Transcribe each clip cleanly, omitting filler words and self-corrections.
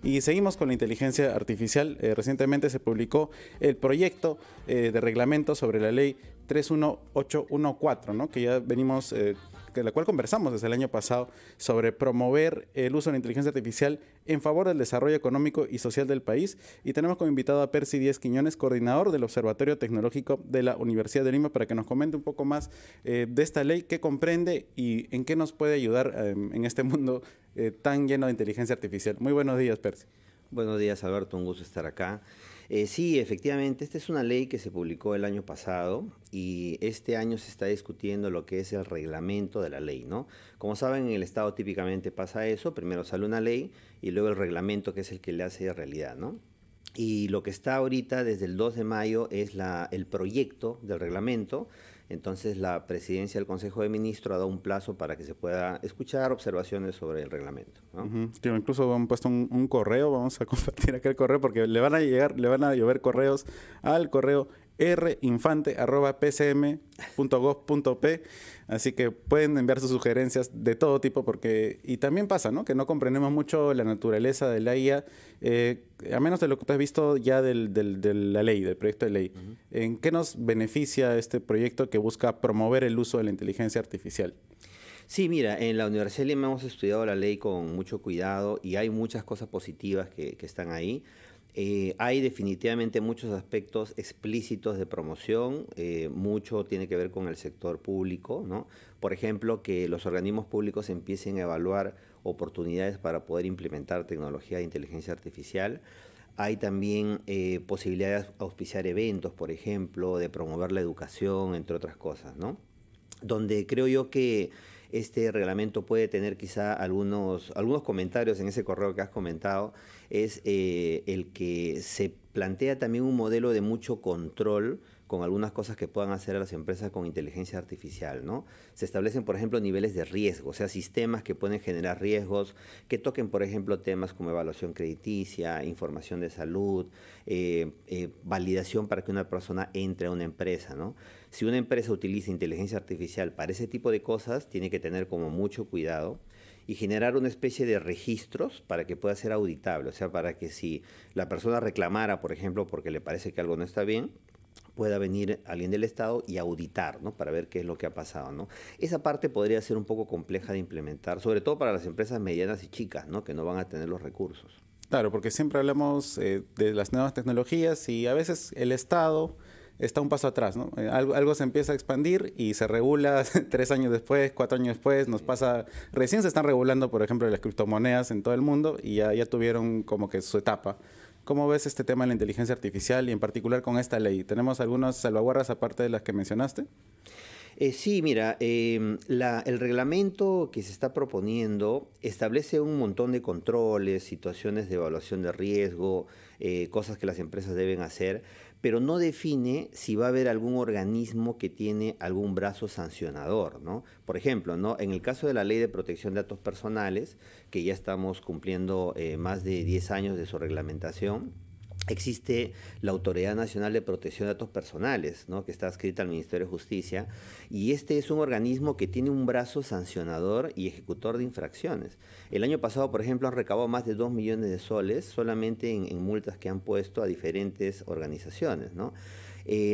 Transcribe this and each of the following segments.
Y seguimos con la inteligencia artificial. Recientemente se publicó el proyecto de reglamento sobre la ley 31814, ¿no? Que ya venimos, de la cual conversamos desde el año pasado, sobre promover el uso de la inteligencia artificial en favor del desarrollo económico y social del país. Y tenemos como invitado a Percy Díez Quiñones, coordinador del Observatorio Tecnológico de la Universidad de Lima, para que nos comente un poco más de esta ley, qué comprende y en qué nos puede ayudar en este mundo tan lleno de inteligencia artificial. Muy buenos días, Percy. Buenos días, Alberto, un gusto estar acá. Sí, efectivamente, esta es una ley que se publicó el año pasado y este año se está discutiendo lo que es el reglamento de la ley, ¿no? Como saben, en el Estado típicamente pasa eso, primero sale una ley y luego el reglamento, que es el que le hace realidad, ¿no? Y lo que está ahorita desde el 2 de mayo es el proyecto del reglamento. Entonces la presidencia del Consejo de Ministros ha dado un plazo para que se pueda escuchar observaciones sobre el reglamento, ¿no? Sí, incluso han puesto un correo, vamos a compartir acá el correo porque le van a llover correos al correo rinfante@pcm.gov.p, así que pueden enviar sus sugerencias de todo tipo y también pasa, ¿no? Que no comprendemos mucho la naturaleza de la IA, a menos de lo que tú has visto ya de la ley, del proyecto de ley. ¿En qué nos beneficia este proyecto que busca promover el uso de la inteligencia artificial? Sí, mira, en la Universidad de Lima hemos estudiado la ley con mucho cuidado y hay muchas cosas positivas que están ahí. Hay definitivamente muchos aspectos explícitos de promoción, mucho tiene que ver con el sector público, ¿no? Por ejemplo, que los organismos públicos empiecen a evaluar oportunidades para poder implementar tecnología de inteligencia artificial. Hay también posibilidades de auspiciar eventos, por ejemplo, de promover la educación, entre otras cosas, ¿no? Donde creo yo que este reglamento puede tener quizá algunos comentarios en ese correo que has comentado, es el que se plantea también un modelo de mucho control con algunas cosas que puedan hacer a las empresas con inteligencia artificial, ¿no? Se establecen, por ejemplo, niveles de riesgo, o sea, sistemas que pueden generar riesgos, que toquen, por ejemplo, temas como evaluación crediticia, información de salud, validación para que una persona entre a una empresa, ¿no? Si una empresa utiliza inteligencia artificial para ese tipo de cosas, tiene que tener como mucho cuidado y generar una especie de registros para que pueda ser auditable, o sea, para que si la persona reclamara, por ejemplo, porque le parece que algo no está bien, pueda venir alguien del Estado y auditar, ¿no? Para ver qué es lo que ha pasado, ¿no? Esa parte podría ser un poco compleja de implementar, sobre todo para las empresas medianas y chicas, ¿no? Que no van a tener los recursos. Claro, porque siempre hablamos de las nuevas tecnologías y a veces el Estado está un paso atrás, ¿no? Algo se empieza a expandir y se regula 3 años después, 4 años después, recién se están regulando, por ejemplo, las criptomonedas en todo el mundo y ya tuvieron como que su etapa. ¿Cómo ves este tema de la inteligencia artificial y en particular con esta ley? ¿Tenemos algunas salvaguardas aparte de las que mencionaste? Sí, mira, el reglamento que se está proponiendo establece un montón de controles, situaciones de evaluación de riesgo, cosas que las empresas deben hacer, pero no define si va a haber algún organismo que tiene algún brazo sancionador, ¿no? Por ejemplo, ¿no? En el caso de la Ley de Protección de Datos Personales, que ya estamos cumpliendo más de 10 años de su reglamentación, existe la Autoridad Nacional de Protección de Datos Personales, ¿no? Que está adscrita al Ministerio de Justicia, y este es un organismo que tiene un brazo sancionador y ejecutor de infracciones. El año pasado, por ejemplo, han recaudado más de 2 millones de soles solamente en multas que han puesto a diferentes organizaciones, ¿no?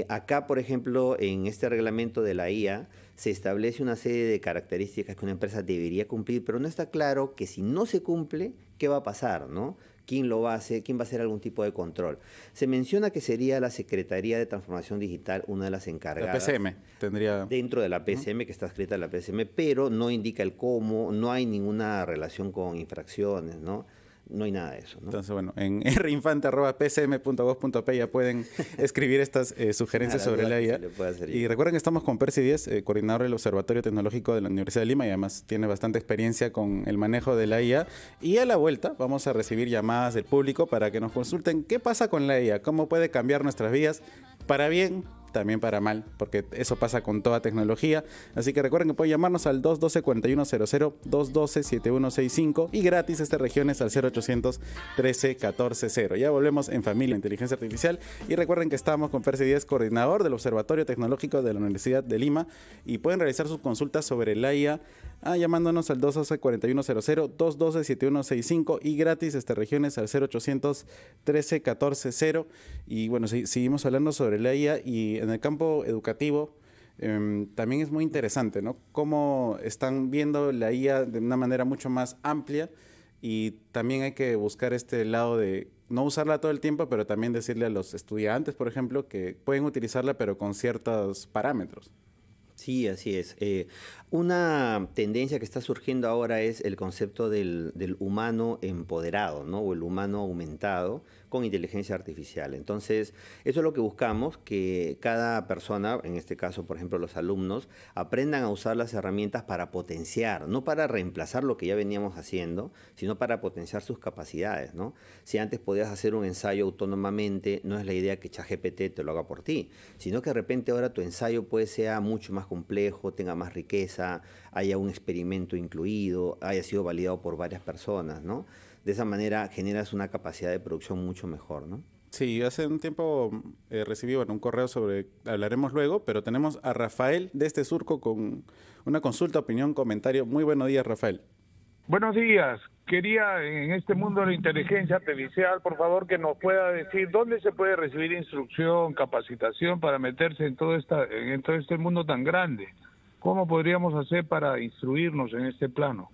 Acá, por ejemplo, en este reglamento de la IA se establece una serie de características que una empresa debería cumplir, pero no está claro que si no se cumple, ¿qué va a pasar, no? ¿Quién lo va a hacer? ¿Quién va a hacer algún tipo de control? Se menciona que sería la Secretaría de Transformación Digital una de las encargadas. La PCM tendría... Dentro de la PCM, que está escrita en la PCM, pero no indica el cómo, no hay ninguna relación con infracciones, ¿no? No hay nada de eso, ¿no? Entonces, bueno, en rinfante@pcm.gov.p ya pueden escribir estas sugerencias sobre la IA. Y recuerden que estamos con Percy Díez, coordinador del Observatorio Tecnológico de la Universidad de Lima, y además tiene bastante experiencia con el manejo de la IA. Y a la vuelta vamos a recibir llamadas del público para que nos consulten qué pasa con la IA, cómo puede cambiar nuestras vidas para bien también para mal, porque eso pasa con toda tecnología. Así que recuerden que pueden llamarnos al 212-4100, 212-7165 y gratis este regiones al 0800 13 14 0. Ya volvemos en Familia Inteligencia Artificial y recuerden que estamos con Percy Díaz, coordinador del Observatorio Tecnológico de la Universidad de Lima, y pueden realizar sus consultas sobre la IA llamándonos al 212-4100, 212-7165 y gratis este regiones al 0800 13 14 0. Y bueno, seguimos hablando sobre la IA y en el campo educativo también es muy interesante, ¿no? Cómo están viendo la IA de una manera mucho más amplia, y también hay que buscar este lado de no usarla todo el tiempo, pero también decirle a los estudiantes, por ejemplo, que pueden utilizarla pero con ciertos parámetros. Sí, así es. Una tendencia que está surgiendo ahora es el concepto del humano empoderado, ¿no? O el humano aumentado con inteligencia artificial. Entonces, eso es lo que buscamos, que cada persona, en este caso, por ejemplo, los alumnos, aprendan a usar las herramientas para potenciar, no para reemplazar lo que ya veníamos haciendo, sino para potenciar sus capacidades, ¿no? Si antes podías hacer un ensayo autónomamente, no es la idea que ChatGPT te lo haga por ti, sino que de repente ahora tu ensayo puede ser mucho más complejo, tenga más riqueza, haya un experimento incluido, haya sido validado por varias personas, ¿no? De esa manera generas una capacidad de producción mucho mejor, ¿no? Sí, hace un tiempo recibí un correo sobre, hablaremos luego, pero tenemos a Rafael de este Surco con una consulta, opinión, comentario. Muy buenos días, Rafael. Buenos días. Quería, en este mundo de la inteligencia artificial, por favor, que nos pueda decir dónde se puede recibir instrucción, capacitación para meterse en todo este mundo tan grande. ¿Cómo podríamos hacer para instruirnos en este plano?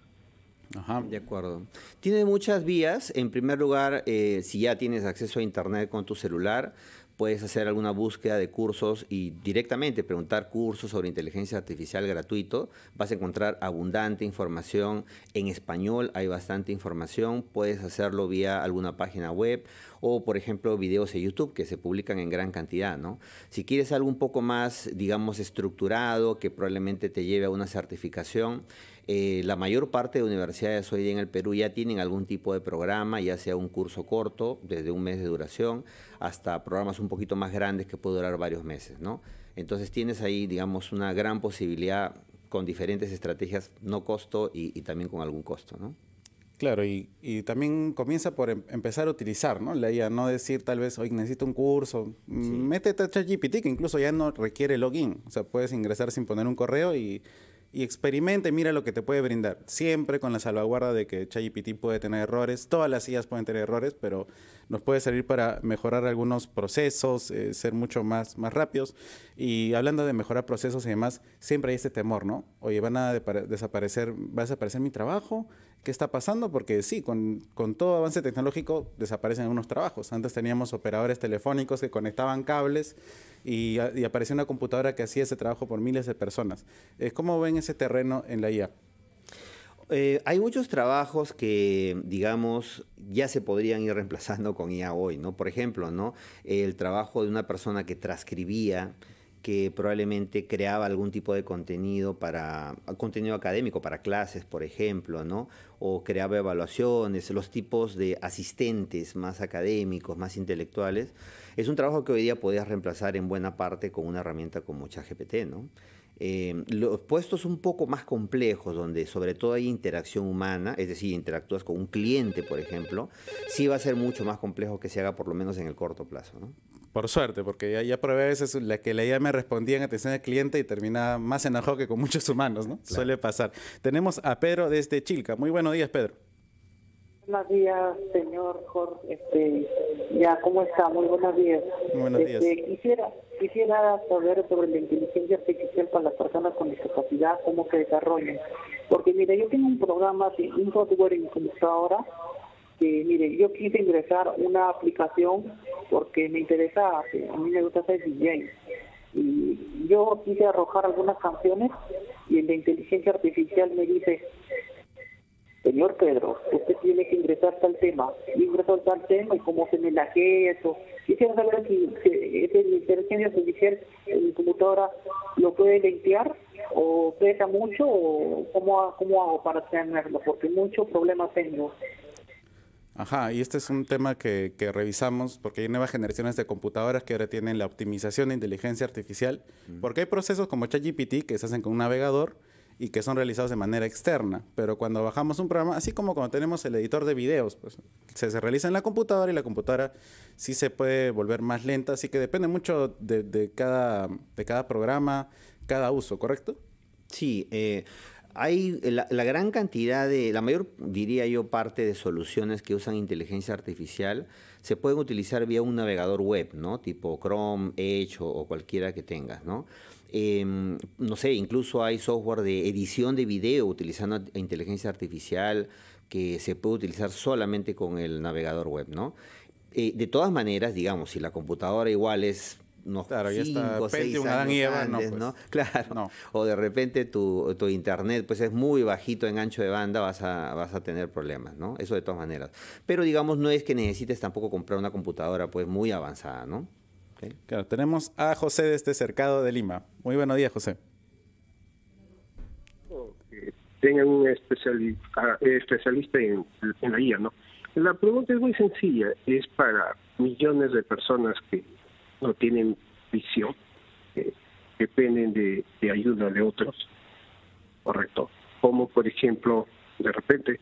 Ajá. De acuerdo. Tiene muchas vías. En primer lugar, si ya tienes acceso a Internet con tu celular, puedes hacer alguna búsqueda de cursos y directamente preguntar cursos sobre inteligencia artificial gratuito. Vas a encontrar abundante información en español, hay bastante información. Puedes hacerlo vía alguna página web o, por ejemplo, videos de YouTube que se publican en gran cantidad, ¿no? Si quieres algo un poco más, digamos, estructurado, que probablemente te lleve a una certificación, la mayor parte de universidades hoy día en el Perú ya tienen algún tipo de programa, ya sea un curso corto, desde un mes de duración, hasta programas un poquito más grandes que pueden durar varios meses, ¿no? Entonces tienes ahí, digamos, una gran posibilidad con diferentes estrategias, no costo y también con algún costo, ¿no? Claro, y también comienza por empezar a utilizar, ¿no? La IA, no decir tal vez, hoy necesito un curso, sí. Métete a ChatGPT, que incluso ya no requiere login, o sea, puedes ingresar sin poner un correo y experimenta y mira lo que te puede brindar. Siempre con la salvaguarda de que ChatGPT puede tener errores, todas las IAs pueden tener errores, pero nos puede servir para mejorar algunos procesos, ser mucho más rápidos. Y hablando de mejorar procesos y demás, siempre hay este temor, ¿no? Oye, ¿va a desaparecer mi trabajo? ¿Qué está pasando? Porque sí, con todo avance tecnológico desaparecen algunos trabajos. Antes teníamos operadores telefónicos que conectaban cables y apareció una computadora que hacía ese trabajo por miles de personas. ¿Cómo ven ese terreno en la IA? Hay muchos trabajos que, digamos, ya se podrían ir reemplazando con IA hoy, ¿no? Por ejemplo, ¿no? El trabajo de una persona que transcribía, que probablemente creaba algún tipo de contenido contenido académico para clases, por ejemplo, ¿no? O creaba evaluaciones, los tipos de asistentes más académicos, más intelectuales. Es un trabajo que hoy día podías reemplazar en buena parte con una herramienta como ChatGPT, ¿no? Los puestos un poco más complejos, donde sobre todo hay interacción humana, es decir, interactúas con un cliente, por ejemplo, sí va a ser mucho más complejo que se haga por lo menos en el corto plazo, ¿no? Por suerte, porque ya probé a veces que la IA me respondía en atención al cliente y terminaba más enojado que con muchos humanos, ¿no? Claro. Suele pasar. Tenemos a Pedro desde Chilca. Muy buenos días, Pedro. Buenos días, señor Jorge. ¿Cómo está? Muy buenos días. Muy buenos días. Quisiera saber sobre la inteligencia artificial para las personas con discapacidad, cómo se desarrollan. Porque, mire, yo tengo un programa, un software en mi computadora, que, mire, yo quise ingresar una aplicación porque me interesa, a mí me gusta ser DJ. Y yo quise arrojar algunas canciones y la inteligencia artificial me dice: señor Pedro, usted tiene que ingresar tal tema. Yo ingreso tal tema y cómo se me laquea eso. Quisiera saber si la inteligencia artificial en mi computadora lo puede limpiar o pesa mucho o cómo hago para tenerlo, porque muchos problemas tengo. Ajá, y este es un tema que revisamos porque hay nuevas generaciones de computadoras que ahora tienen la optimización de inteligencia artificial, porque hay procesos como ChatGPT que se hacen con un navegador y que son realizados de manera externa, pero cuando bajamos un programa, así como cuando tenemos el editor de videos, pues se realiza en la computadora y la computadora sí se puede volver más lenta, así que depende mucho de cada programa, cada uso, ¿correcto? Sí, hay la gran cantidad la mayor, diría yo, parte de soluciones que usan inteligencia artificial se pueden utilizar vía un navegador web, ¿no? Tipo Chrome, Edge o cualquiera que tengas, ¿no? No sé, incluso hay software de edición de video utilizando inteligencia artificial que se puede utilizar solamente con el navegador web, ¿no? De todas maneras, digamos, si la computadora igual es unos Claro, ya está 5 o 6 Pentium, Adán y años Eva, no, antes, pues, ¿no? Claro. no. O de repente tu internet pues es muy bajito en ancho de banda, vas a tener problemas, ¿no? Eso de todas maneras. Pero digamos, no es que necesites tampoco comprar una computadora pues muy avanzada, ¿no? ¿Okay? Claro, tenemos a José desde Cercado de Lima. Muy buenos días, José. Que tengan un especialista en la IA, ¿no? La pregunta es muy sencilla, es para millones de personas que no tienen visión, que dependen de ayuda de otros, ¿correcto? Como por ejemplo, de repente,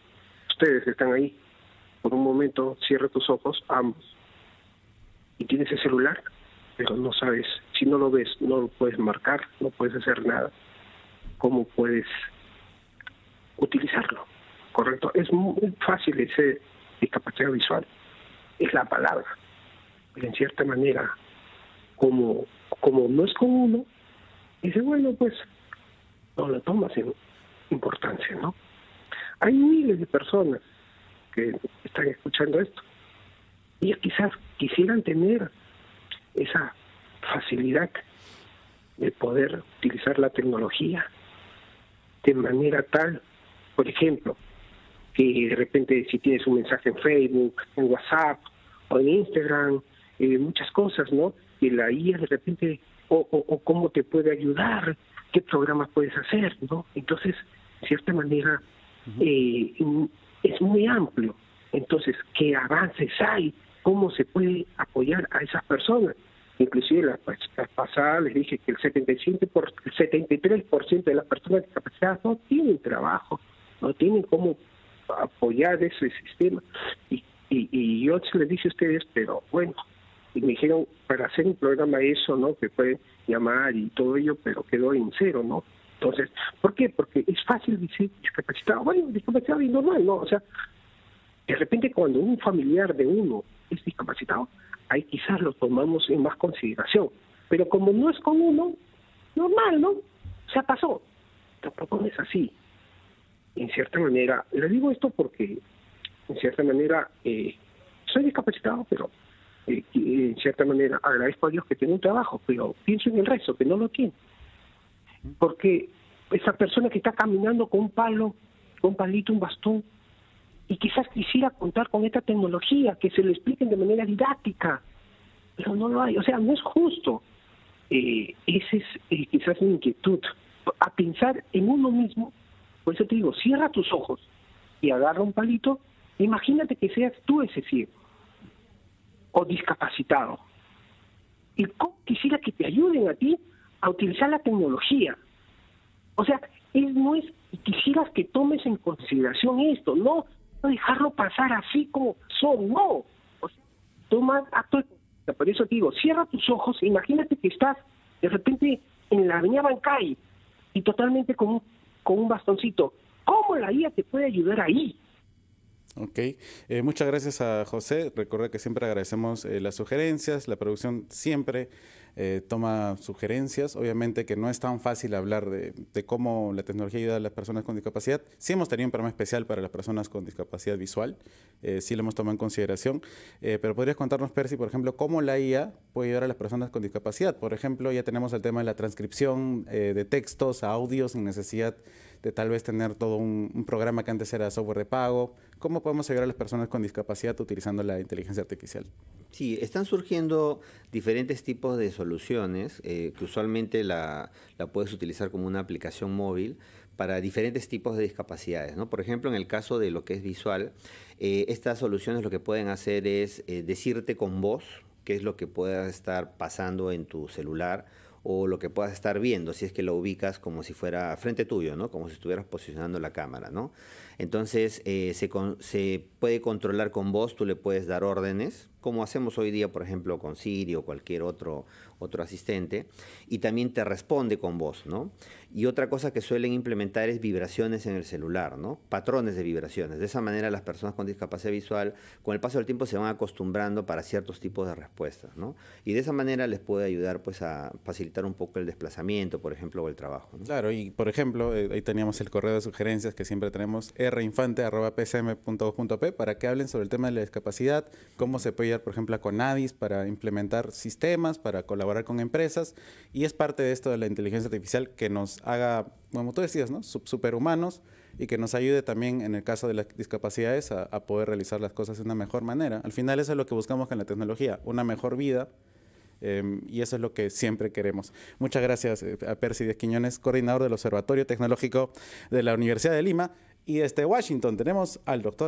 ustedes están ahí, por un momento cierra tus ojos, ambos, y tienes el celular, pero no sabes, si no lo ves, no lo puedes marcar, no puedes hacer nada, ¿cómo puedes utilizarlo? ¿Correcto? Es muy fácil ese discapacidad visual, es la palabra, pero en cierta manera, como no es con uno, dice, bueno, pues no lo tomas en importancia, ¿no? Hay miles de personas que están escuchando esto y quizás quisieran tener esa facilidad de poder utilizar la tecnología de manera tal, por ejemplo, que de repente si tienes un mensaje en Facebook, en WhatsApp o en Instagram, muchas cosas, ¿no? Que la IA de repente, o cómo te puede ayudar, qué programas puedes hacer, ¿no? Entonces, de cierta manera, es muy amplio. Entonces, ¿qué avances hay? ¿Cómo se puede apoyar a esas personas? Inclusive la pasada les dije que el 73% de las personas discapacitadas no tienen trabajo, no tienen cómo apoyar ese sistema. Y yo se les dije a ustedes, pero bueno, y me dijeron, para hacer un programa eso, ¿no? Que pueden llamar y todo ello, pero quedó en cero, ¿no? Entonces, ¿por qué? Porque es fácil decir discapacitado. Bueno, discapacitado y normal, ¿no? O sea, de repente cuando un familiar de uno es discapacitado, ahí quizás lo tomamos en más consideración. Pero como no es con uno, normal, ¿no? O sea, pasó. Tampoco no es así. En cierta manera, le digo esto porque, en cierta manera, soy discapacitado, pero en cierta manera agradezco a Dios que tengo un trabajo, pero pienso en el resto, que no lo tiene. Porque esa persona que está caminando con un palo, con un palito, un bastón, y quizás quisiera contar con esta tecnología, que se le expliquen de manera didáctica, pero no lo hay, o sea, no es justo. Esa es quizás mi inquietud, a pensar en uno mismo. Por eso te digo, cierra tus ojos y agarra un palito, imagínate que seas tú ese ciego o discapacitado. Y cómo quisiera que te ayuden a ti a utilizar la tecnología. O sea, no es, quisieras que tomes en consideración esto, no dejarlo pasar así como son, no. O sea, toma acto de conciencia. Por eso te digo, cierra tus ojos, imagínate que estás de repente en la avenida Bancay y totalmente con un bastoncito. ¿Cómo la IA te puede ayudar ahí? Ok, muchas gracias a José. Recuerda que siempre agradecemos las sugerencias, la producción siempre toma sugerencias. Obviamente que no es tan fácil hablar de cómo la tecnología ayuda a las personas con discapacidad. Sí hemos tenido un programa especial para las personas con discapacidad visual, sí lo hemos tomado en consideración, pero podrías contarnos, Percy, por ejemplo, cómo la IA puede ayudar a las personas con discapacidad. Por ejemplo, ya tenemos el tema de la transcripción de textos a audios sin necesidad de tal vez tener todo un programa que antes era software de pago. ¿Cómo podemos ayudar a las personas con discapacidad utilizando la inteligencia artificial? Sí, están surgiendo diferentes tipos de soluciones que usualmente la puedes utilizar como una aplicación móvil, para diferentes tipos de discapacidades, ¿no? Por ejemplo, en el caso de lo que es visual, estas soluciones lo que pueden hacer es decirte con voz qué es lo que pueda estar pasando en tu celular o lo que puedas estar viendo, si es que lo ubicas como si fuera frente tuyo, ¿no? Como si estuvieras posicionando la cámara, ¿no? Entonces, se puede controlar con voz, tú le puedes dar órdenes, como hacemos hoy día, por ejemplo, con Siri o cualquier otro asistente, y también te responde con voz, ¿no? Y otra cosa que suelen implementar es vibraciones en el celular, ¿no? Patrones de vibraciones. De esa manera las personas con discapacidad visual, con el paso del tiempo, se van acostumbrando para ciertos tipos de respuestas, ¿no? Y de esa manera les puede ayudar, pues, a facilitar un poco el desplazamiento, por ejemplo, o el trabajo, ¿no? Claro, y por ejemplo, ahí teníamos el correo de sugerencias que siempre tenemos, rinfante@psm.gov.p, para que hablen sobre el tema de la discapacidad, cómo se puede ayudar, por ejemplo, a Conadis para implementar sistemas, para colaborar con empresas, y es parte de esto de la inteligencia artificial que nos haga, como tú decías, ¿no? Superhumanos, y que nos ayude también en el caso de las discapacidades a poder realizar las cosas de una mejor manera. Al final eso es lo que buscamos con la tecnología, una mejor vida. Y eso es lo que siempre queremos. Muchas gracias a Percy Díaz Quiñones, coordinador del Observatorio Tecnológico de la Universidad de Lima. Y desde Washington tenemos al doctor